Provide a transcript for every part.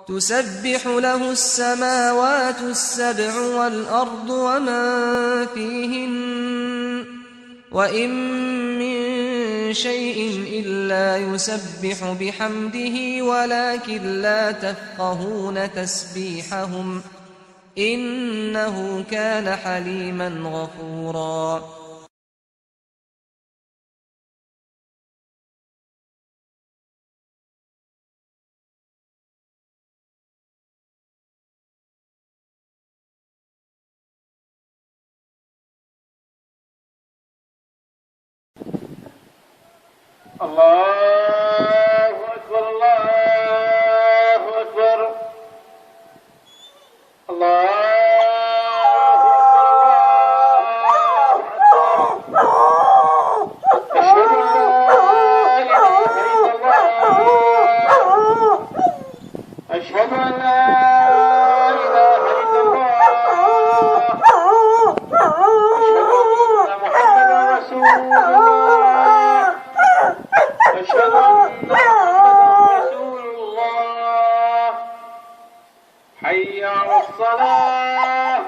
تسبح له السماوات السبع والأرض ومن فيهن وإن من شيء إلا يسبح بحمده ولكن لا تفقهون تسبيحهم إنه كان حليما غفورا. الله أكبر الله أكبر الله أشهد أن لا إله إلا الله أشهد أن محمدا رسول الله أشهد أن محمدا رسول الله حي على الصلاة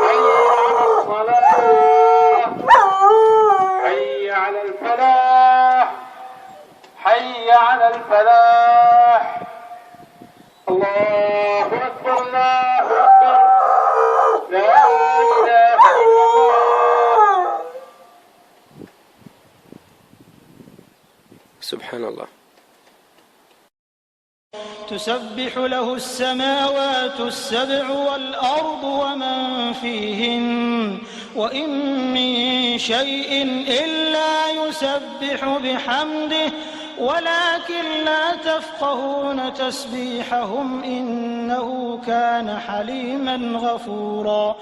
حي على الصلاة حي على الفلاح حي على الفلاح. الله أكبر الله أكبر لا إله إلا الله. سبحان الله. تسبح له السماوات السبع والأرض ومن فيهن وإن من شيء إلا يسبح بحمده ولكن لا تفقهون تسبيحهم إنه كان حليما غفورا.